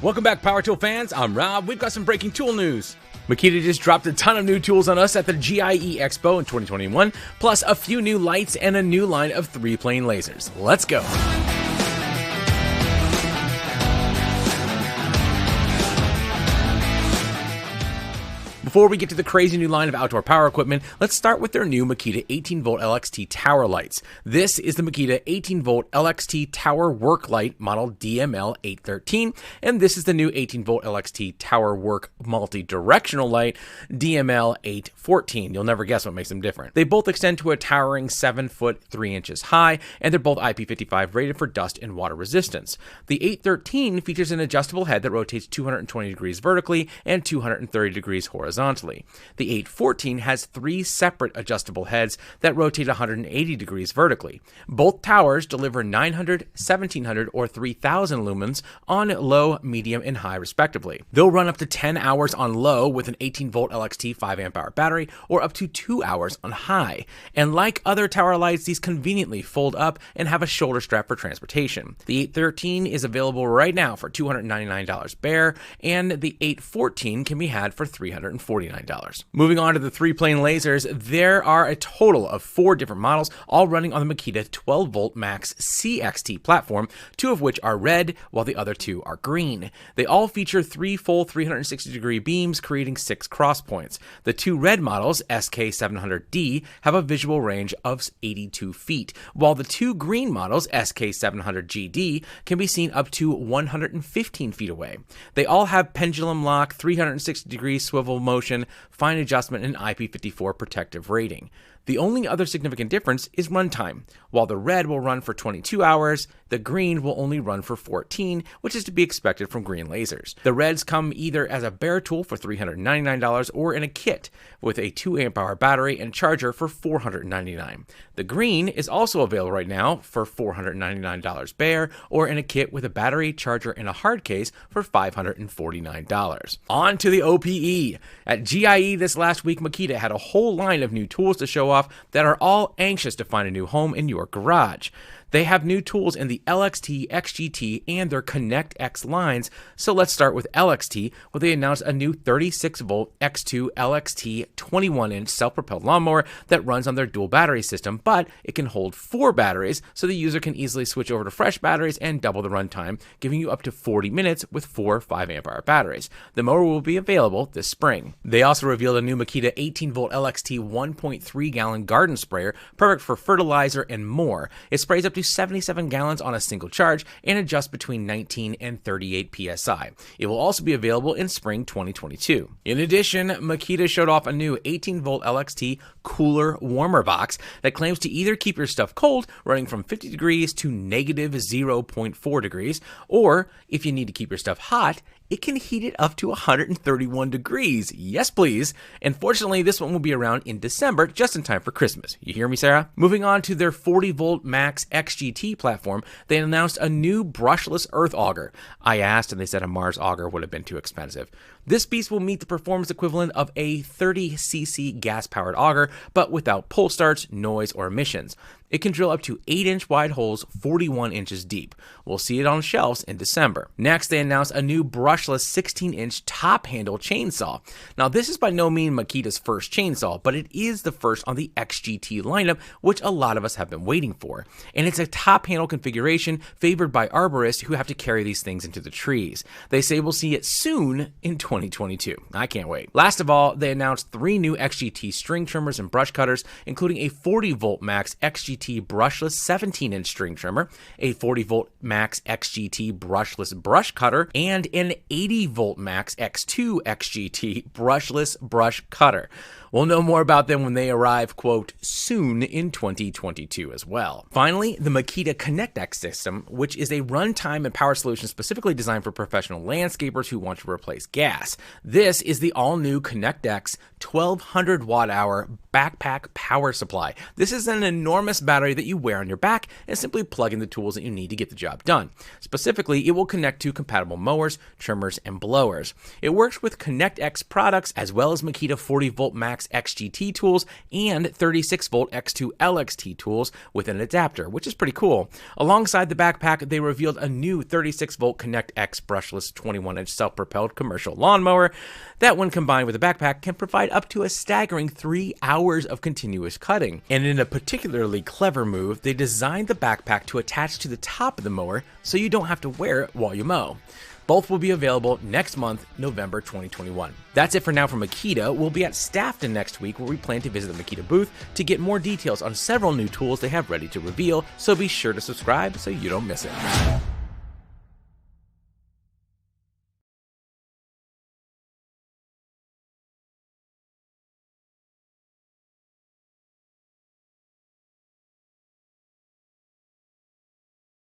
Welcome back, Power Tool fans. I'm Rob. We've got some breaking tool news. Makita just dropped a ton of new tools on us at the GIE Expo in 2021, plus a few new lights and a new line of 3-plane lasers. Let's go. Before we get to the crazy new line of outdoor power equipment, let's start with their new Makita 18-volt LXT tower lights. This is the Makita 18-volt LXT tower work light model DML813, and this is the new 18-volt LXT tower work multi-directional light DML814. You'll never guess what makes them different. They both extend to a towering 7 foot 3 inches high, and they're both IP55 rated for dust and water resistance. The 813 features an adjustable head that rotates 220 degrees vertically and 230 degrees horizontally. The 814 has 3 separate adjustable heads that rotate 180 degrees vertically. Both towers deliver 900, 1700, or 3000 lumens on low, medium, and high respectively. They'll run up to 10 hours on low with an 18-volt LXT 5 amp hour battery, or up to 2 hours on high. And like other tower lights, these conveniently fold up and have a shoulder strap for transportation. The 813 is available right now for $299 bare, and the 814 can be had for $349. Moving on to the 3-plane lasers, there are a total of 4 different models, all running on the Makita 12-volt Max CXT platform, 2 of which are red, while the other 2 are green. They all feature 3 full 360-degree beams, creating 6 cross points. The 2 red models, SK700D, have a visual range of 82 feet, while the 2 green models, SK700GD, can be seen up to 115 feet away. They all have pendulum lock, 360-degree swivel motion, fine adjustment, and IP54 protective rating. The only other significant difference is runtime. While the red will run for 22 hours, the green will only run for 14, which is to be expected from green lasers. The reds come either as a bare tool for $399 or in a kit with a 2 amp hour battery and charger for $499. The green is also available right now for $499 bare or in a kit with a battery, charger, and a hard case for $549. On to the OPE. At GIE this last week, Makita had a whole line of new tools to show off that are all anxious to find a new home in your garage. They have new tools in the LXT, XGT, and their ConnectX lines. So let's start with LXT, where they announced a new 36-volt X2 LXT 21-inch self-propelled lawnmower that runs on their dual battery system, but it can hold 4 batteries, so the user can easily switch over to fresh batteries and double the runtime, giving you up to 40 minutes with 4 5 amp hour batteries. The mower will be available this spring. They also revealed a new Makita 18-volt LXT 1.3-gallon garden sprayer, perfect for fertilizer and more. It sprays up to 77 gallons on a single charge and adjusts between 19 and 38 psi. It will also be available in spring 2022. In addition, Makita showed off a new 18-volt LXT cooler warmer box that claims to either keep your stuff cold, running from 50 degrees to negative 0.4 degrees, or if you need to keep your stuff hot, it can heat it up to 131 degrees. Yes, please. And fortunately, this one will be around in December, just in time for Christmas. You hear me, Sarah? Moving on to their 40-volt Max XGT platform, they announced a new brushless earth auger. I asked, and they said a Mars auger would have been too expensive. This beast will meet the performance equivalent of a 30cc gas-powered auger, but without pull starts, noise, or emissions. It can drill up to 8-inch wide holes 41 inches deep. We'll see it on shelves in December. Next, they announced a new brushless 16-inch top-handle chainsaw. Now, this is by no means Makita's first chainsaw, but it is the first on the XGT lineup, which a lot of us have been waiting for. And it's a top-handle configuration favored by arborists who have to carry these things into the trees. They say we'll see it soon in 2022. I can't wait. Last of all, they announced 3 new XGT string trimmers and brush cutters, including a 40-volt Max XGT brushless 17-inch string trimmer, a 40-volt Max XGT brushless brush cutter, and an 80-volt Max X2 XGT brushless brush cutter. We'll know more about them when they arrive, quote, soon in 2022 as well. Finally, the Makita ConnectX system, which is a runtime and power solution specifically designed for professional landscapers who want to replace gas. This is the all-new ConnectX 1200 watt-hour backpack power supply. This is an enormous battery that you wear on your back and simply plug in the tools that you need to get the job done. Specifically, it will connect to compatible mowers, trimmers, and blowers. It works with ConnectX products as well as Makita 40V Max XGT tools and 36V X2 LXT tools with an adapter, which is pretty cool. Alongside the backpack, they revealed a new 36V ConnectX brushless 21-inch self-propelled commercial lawnmower that, when combined with a backpack, can provide up to a staggering 3 hours of continuous cutting. And in a particularly clever move, they designed the backpack to attach to the top of the mower so you don't have to wear it while you mow. Both will be available next month, November 2021. That's it for now from Makita. We'll be at Staffton next week, where we plan to visit the Makita booth to get more details on several new tools they have ready to reveal, so be sure to subscribe so you don't miss it.